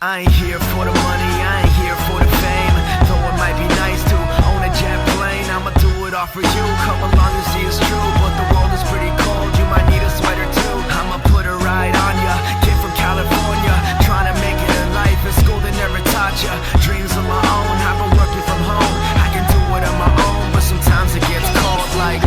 I ain't here for the money, I ain't here for the fame. Though it might be nice to own a jet plane, I'ma do it all for you. Come along and see it's true, but the world is pretty cold. You might need a sweater too. I'ma put a ride on ya. Kid from California, trying to make it in life. In school they never taught ya. Dreams of my own, I've been working from home. I can do it on my own, but sometimes it gets cold like.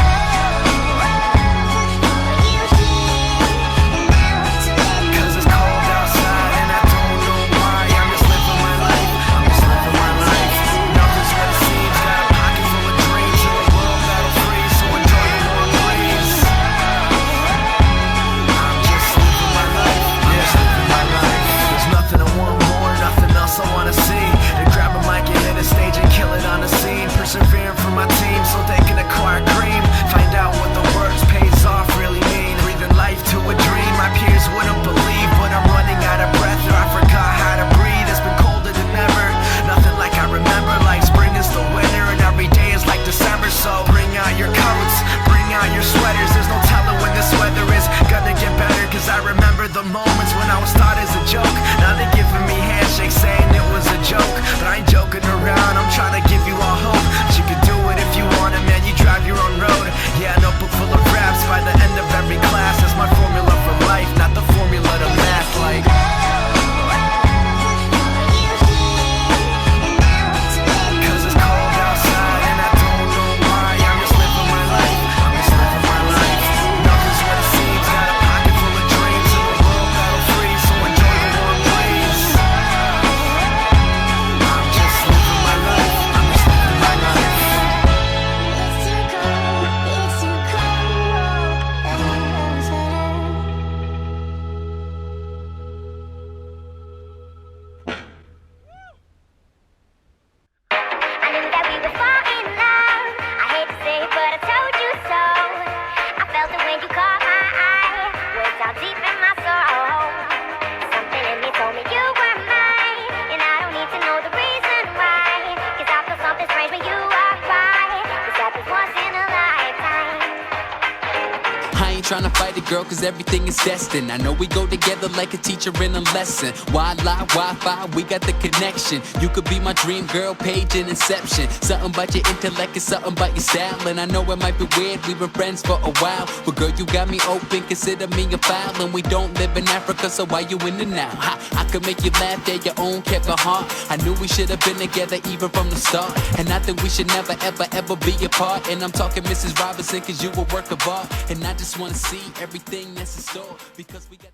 Persevering for my team so they can acquire cream. Find out what the words pays off really mean. Breathing life to a dream my peers wouldn't believe, but I'm running out of breath or I forgot how to breathe. It's been colder than ever, nothing like I remember. Like spring is the winter and every day is like December. So bring out your coats, bring out your sweaters. There's no telling when this weather is gonna get better. Cause I remember the moments when I was thought as a joke. Now they're giving me handshakes saying it was a joke. But I ain't joking around, I'm trying to give you all hope. You can do it if you want it, man, you drive your own road. Yeah, a notebook full of raps by the end of every class. That's my formula for life, not the formula to math like. Trying to fight it, girl, cause everything is destined. I know we go together like a teacher in a lesson. Why lie, Wi-Fi, we got the connection. You could be my dream girl, page in Inception. Something about your intellect and something about your style. And I know it might be weird, we've been friends for a while, but girl, you got me open, consider me a foul. And we don't live in Africa, so why you in the now? I could make you laugh, yeah, your own Kevin Hart. I knew we should have been together even from the start. And I think we should never, ever, ever be apart. And I'm talking Mrs. Robinson, cause you a work of art. And I just wanna see everything that's in store, because we got